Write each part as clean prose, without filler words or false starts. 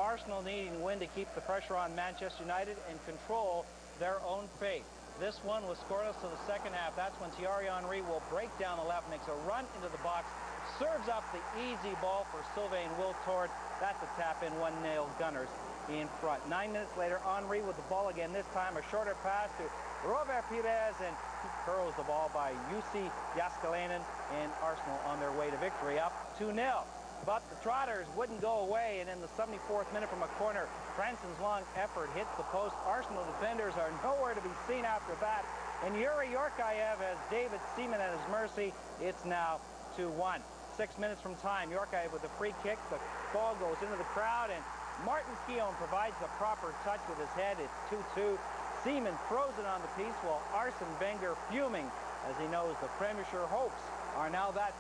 Arsenal needing to win to keep the pressure on Manchester United and control their own fate. This one was scoreless to the second half. That's when Thierry Henry will break down the left, makes a run into the box, serves up the easy ball for Sylvain Wiltord. That's a tap-in, 1-0 Gunners in front. 9 minutes later, Henry with the ball again, this time a shorter pass to Robert Pires, and he curls the ball by Jussi Jääskeläinen, and Arsenal on their way to victory, up 2-0. But the Trotters wouldn't go away, and in the 74th minute from a corner, Cranston's long effort hits the post. Arsenal defenders are nowhere to be seen after that, and Yuri Yorkaev has David Seaman at his mercy. It's now 2-1. 6 minutes from time, Yorkaev with a free kick. The ball goes into the crowd, and Martin Keown provides the proper touch with his head. It's 2-2. Seaman throws it on the piece, while Arsene Wenger fuming, as he knows the Premiership hopes are now that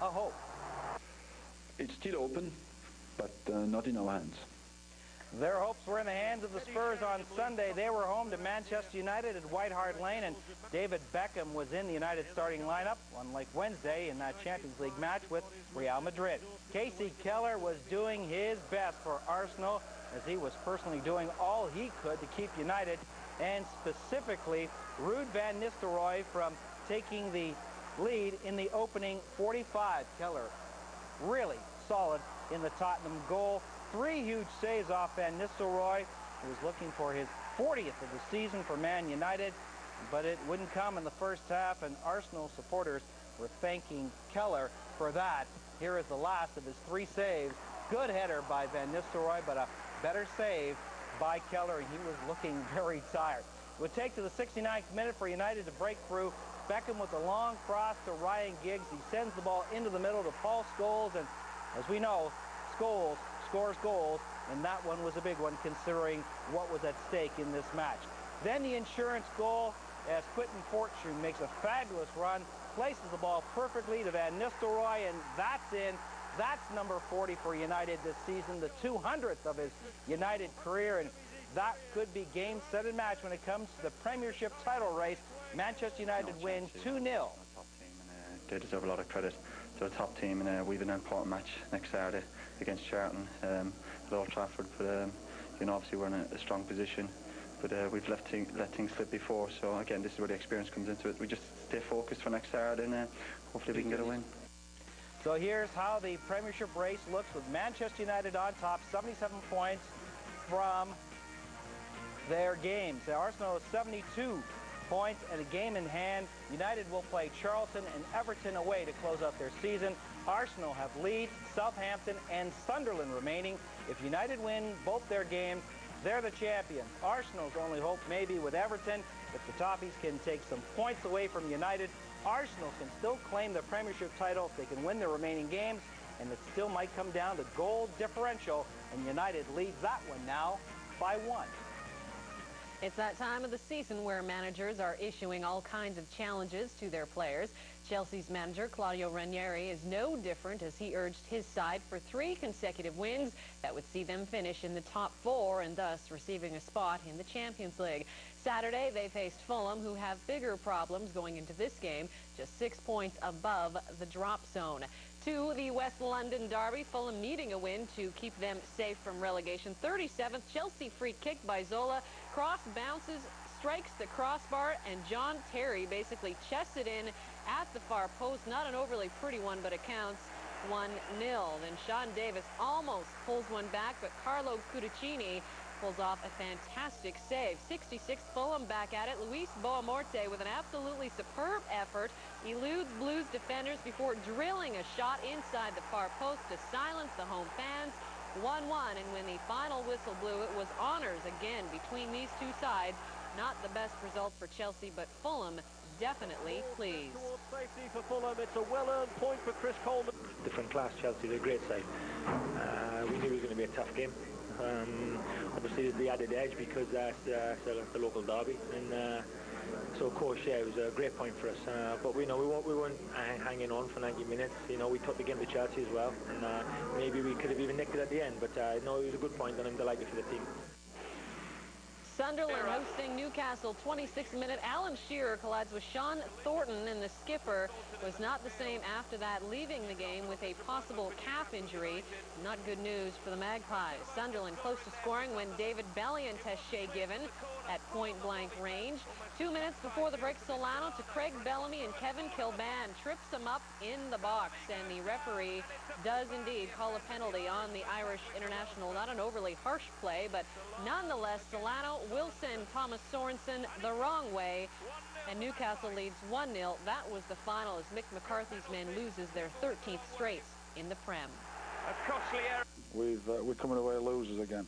a hope. It's still open, but not in our hands. Their hopes were in the hands of the Spurs on Sunday. They were home to Manchester United at White Hart Lane, and David Beckham was in the United starting lineup, unlike Wednesday in that Champions League match with Real Madrid. Casey Keller was doing his best for Arsenal, as he was personally doing all he could to keep United, and specifically Ruud van Nistelrooy from taking the lead in the opening 45. Keller really solid in the Tottenham goal. 3 huge saves off Van Nistelrooy, who was looking for his 40th of the season for Man United, but it wouldn't come in the first half, and Arsenal supporters were thanking Keller for that. Here is the last of his 3 saves. Good header by Van Nistelrooy, but a better save by Keller, and he was looking very tired. It would take to the 69th minute for United to break through. Beckham with a long cross to Ryan Giggs. He sends the ball into the middle to Paul Scholes, and as we know, Scholes scores goals, and that one was a big one considering what was at stake in this match. Then the insurance goal, as Quinton Fortune makes a fabulous run, places the ball perfectly to Van Nistelrooy, and that's in. That's number 40 for United this season, the 200th of his United career, and that could be game, set, and match when it comes to the Premiership title race. Manchester United win 2-0. They deserve a lot of credit. They're a top team, and we have an important match next Saturday against Charlton at Old Trafford. But you know, obviously we're in a strong position, but we've let things slip before. So again, this is where the experience comes into it. We just stay focused for next Saturday, and hopefully we can get a win. So here's how the Premiership race looks, with Manchester United on top, 77 points from their games. The Arsenal is 72 points and a game in hand. United will play Charlton and Everton away to close out their season. Arsenal have Leeds, Southampton, and Sunderland remaining. If United win both their games, they're the champions. Arsenal's only hope maybe with Everton. If the Toffees can take some points away from United, Arsenal can still claim the Premiership title if they can win their remaining games, and it still might come down to goal differential, and United leads that one now by 1. It's that time of the season where managers are issuing all kinds of challenges to their players. Chelsea's manager, Claudio Ranieri, is no different, as he urged his side for 3 consecutive wins that would see them finish in the top 4 and thus receiving a spot in the Champions League. Saturday, they faced Fulham, who have bigger problems going into this game, just 6 points above the drop zone. To the West London derby, Fulham needing a win to keep them safe from relegation. 37th, Chelsea free kick by Zola. Cross bounces, strikes the crossbar, and John Terry basically chests it in at the far post. Not an overly pretty one, but it counts. 1-0. Then Sean Davis almost pulls one back, but Carlo Cudicini pulls off a fantastic save. 66th, Fulham back at it. Luis Boamorte with an absolutely superb effort eludes Blues defenders before drilling a shot inside the far post to silence the home fans. 1-1, and when the final whistle blew, it was honors again between these two sides. Not the best result for Chelsea, but Fulham definitely pleased. Safety for Fulham. It's a well-earned point for Chris Coleman. Different class, Chelsea. They're a great side. We knew it was going to be a tough game. Obviously, there's the added edge because that's the local derby, and so of course, yeah, it was a great point for us. But we know we weren't hanging on for 90 minutes. You know, we took the game to Chelsea as well, and maybe we could have even nicked it at the end. But no, it was a good point, and I'm delighted for the team. Sunderland hosting Newcastle. 26th minute, Alan Shearer collides with Sean Thornton, and the skipper was not the same after that, leaving the game with a possible calf injury. Not good news for the Magpies. Sunderland close to scoring when David Bellion tests Shea Given at point-blank range. 2 minutes before the break, Solano to Craig Bellamy, and Kevin Kilban trips him up in the box, and the referee does indeed call a penalty on the Irish international. Not an overly harsh play, but nonetheless, Solano will send Thomas Sorensen the wrong way, and Newcastle leads 1-0. That was the final as Mick McCarthy's men loses their 13th straight in the Prem. A costly error. We're coming away losers again.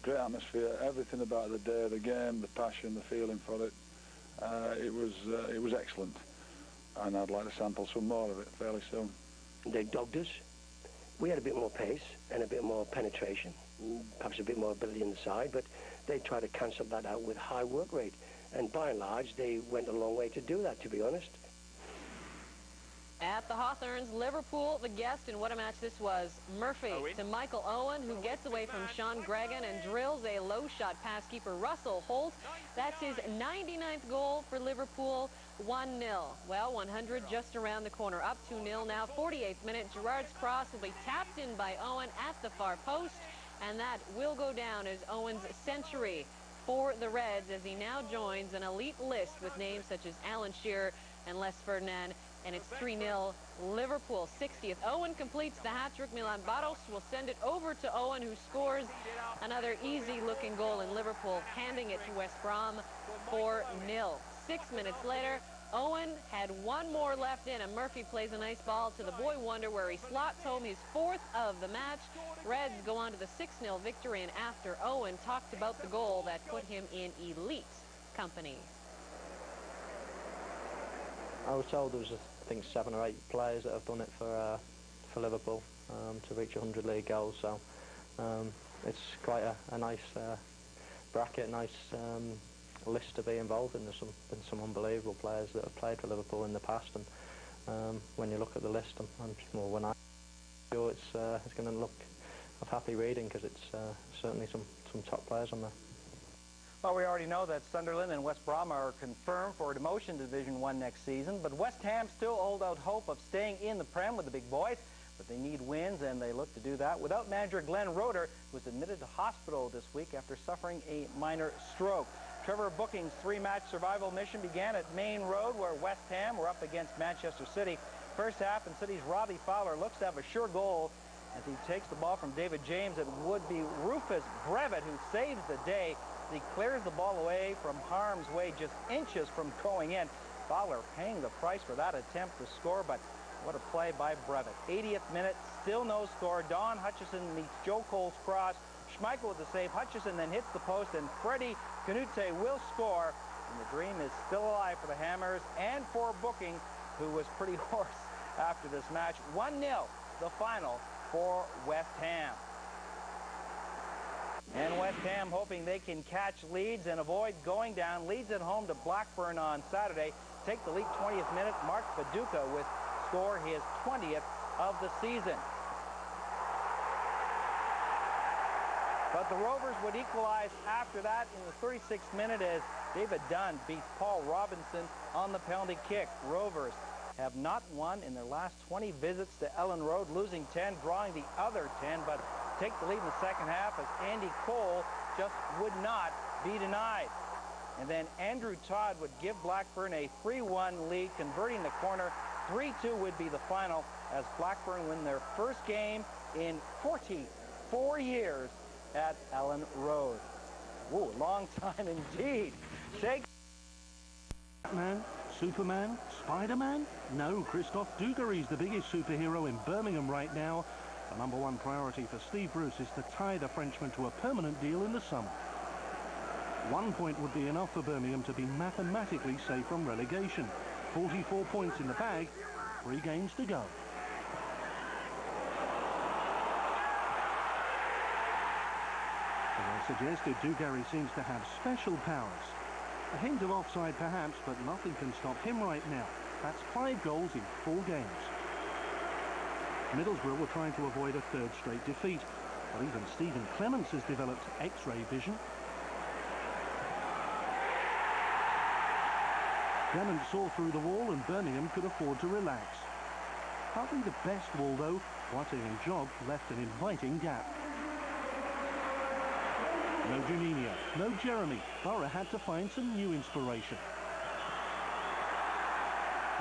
Great atmosphere, everything about the day, the game, the passion, the feeling for it. It was excellent, and I'd like to sample some more of it fairly soon. They dogged us. We had a bit more pace and a bit more penetration, perhaps a bit more ability in the side, but they tried to cancel that out with high work rate. And by and large, they went a long way to do that, to be honest. At the Hawthorns, Liverpool, the guest, and what a match this was. Murphy to Michael Owen, who gets away from Sean Gregan and drills a low shot past keeper Russell Holt. That's his 99th goal for Liverpool, 1-0. Well, 100 just around the corner, up 2-0 now. 48th minute, Gerrard's cross will be tapped in by Owen at the far post, and that will go down as Owen's century for the Reds, as he now joins an elite list with names such as Alan Shearer and Les Ferdinand. And it's 3-0 Liverpool. 60th. Owen completes the hat-trick. Milan Baros will send it over to Owen, who scores another easy-looking goal in Liverpool, handing it to West Brom 4-0. 6 minutes later, Owen had one more left in, and Murphy plays a nice ball to the boy wonder, where he slots home his 4th of the match. Reds go on to the 6-0 victory, and after Owen talked about the goal that put him in elite company. I was told there was, I think, 7 or 8 players that have done it for Liverpool to reach 100 league goals. So it's quite a nice bracket, nice list to be involved in. There's been some unbelievable players that have played for Liverpool in the past, and when you look at the list, well, when I go, it's going to look of happy reading, because it's certainly some top players on there. Well, we already know that Sunderland and West Brom are confirmed for demotion to Division 1 next season, but West Ham still hold out hope of staying in the Prem with the big boys, but they need wins, and they look to do that without manager Glenn Roeder, who was admitted to hospital this week after suffering a minor stroke. Trevor Booking's 3-match survival mission began at Main Road, where West Ham were up against Manchester City. First half, and City's Robbie Fowler looks to have a sure goal as he takes the ball from David James. It would be Rufus Brevet who saves the day. He clears the ball away from harm's way, just inches from going in. Fowler paying the price for that attempt to score, but what a play by Brevet. 80th minute, still no score. Don Hutchison meets Joe Cole's cross. Schmeichel with the save. Hutchison then hits the post, and Freddie Canute will score. And the dream is still alive for the Hammers and for Booking, who was pretty hoarse after this match. 1-0, the final for West Ham. And West Ham hoping they can catch Leeds and avoid going down. Leeds at home to Blackburn on Saturday. Take the lead. 20th minute. Mark Paducah with score his 20th of the season. But the Rovers would equalize after that in the 36th minute as David Dunn beats Paul Robinson on the penalty kick. Rovers have not won in their last 20 visits to Ellen Road, losing 10, drawing the other 10, but take the lead in the second half as Andy Cole just would not be denied. And then Andrew Todd would give Blackburn a 3-1 lead, converting the corner. 3-2 would be the final as Blackburn win their first game in 44 years at Ellen Road. Ooh, long time indeed. Shake. Batman, Superman, Spider-Man? No, Christophe Dugarry's the biggest superhero in Birmingham right now. The number one priority for Steve Bruce is to tie the Frenchman to a permanent deal in the summer. 1 point would be enough for Birmingham to be mathematically safe from relegation. 44 points in the bag, 3 games to go. As I suggested, Dugarry seems to have special powers. A hint of offside perhaps, but nothing can stop him right now. That's 5 goals in 4 games. Middlesbrough were trying to avoid a 3rd straight defeat, but even Stephen Clements has developed X-ray vision. Clement saw through the wall and Birmingham could afford to relax. Hardly the best wall though. Boateng and Job left an inviting gap. No Juninho, no Jeremy. Borough had to find some new inspiration.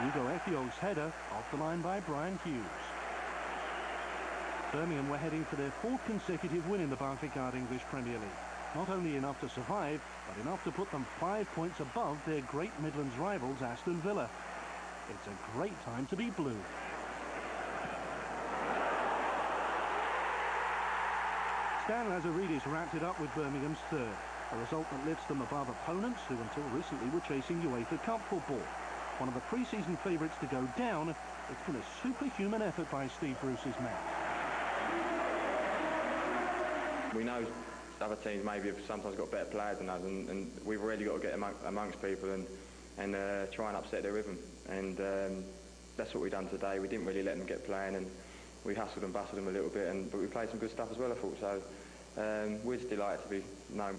Hugo Efiog's header off the line by Brian Hughes. Birmingham were heading for their 4th consecutive win in the Barclaycard English Premier League. Not only enough to survive, but enough to put them 5 points above their Great Midlands rivals Aston Villa. It's a great time to be blue. Stan Lazaridis wrapped it up with Birmingham's 3rd, a result that lifts them above opponents who until recently were chasing UEFA Cup football. One of the pre-season favourites to go down, it's been a superhuman effort by Steve Bruce's men. We know other teams maybe have sometimes got better players than us, and we've really got to get amongst people and try and upset their rhythm. And that's what we've done today. We didn't really let them get playing, and we hustled and bustled them a little bit, but we played some good stuff as well, I thought. So we're just delighted to be known.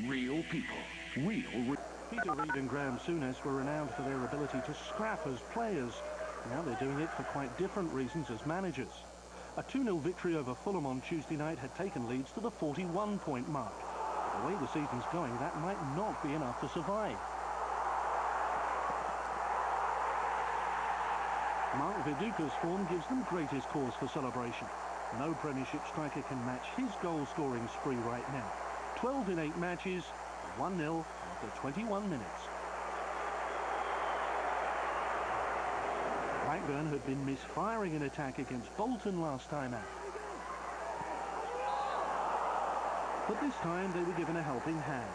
Real people, real. Peter Reid and Graham Souness were renowned for their ability to scrap as players. Now they're doing it for quite different reasons as managers. A 2-0 victory over Fulham on Tuesday night had taken Leeds to the 41-point mark. The way the season's going, that might not be enough to survive. Mark Viduka's form gives them greatest cause for celebration. No Premiership striker can match his goal-scoring spree right now. 12 in 8 matches, 1-0 after 21 minutes. Blackburn had been misfiring in attack against Bolton last time out. But this time they were given a helping hand.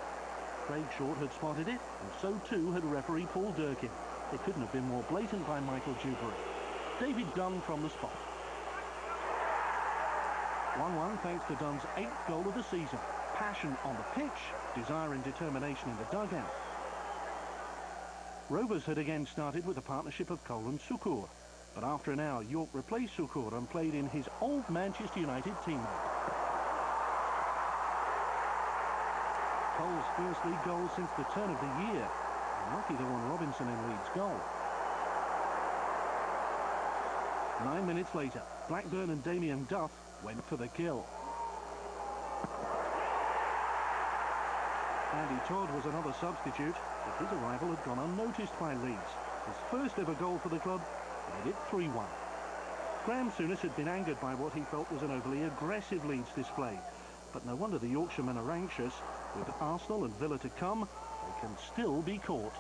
Craig Short had spotted it, and so too had referee Paul Durkin. It couldn't have been more blatant by Michael Dewberry. David Dunn from the spot. 1-1 thanks to Dunn's 8th goal of the season. Passion on the pitch, desire and determination in the dugout. Rovers had again started with a partnership of Cole and Sukur. But after an hour, York replaced Sukur and played in his old Manchester United teammate. Cole's first league goal since the turn of the year. Lucky the one Robinson in Leeds' goal. 9 minutes later, Blackburn and Damien Duff went for the kill. Andy Todd was another substitute, but his arrival had gone unnoticed by Leeds. His first ever goal for the club made it 3-1. Graham Souness had been angered by what he felt was an overly aggressive Leeds display. But no wonder the Yorkshiremen are anxious. With Arsenal and Villa to come, they can still be caught.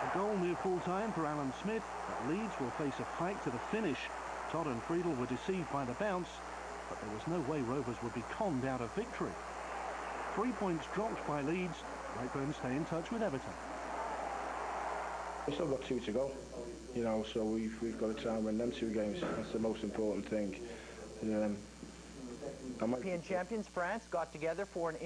A goal near full-time for Alan Smith, but Leeds will face a fight to the finish. Todd and Friedel were deceived by the bounce, but there was no way Rovers would be conned out of victory. 3 points dropped by Leeds. Blackburn stay in touch with Everton. We've still got 2 to go, you know, so we've got to try and win them 2 games. That's the most important thing. European champions France got together for an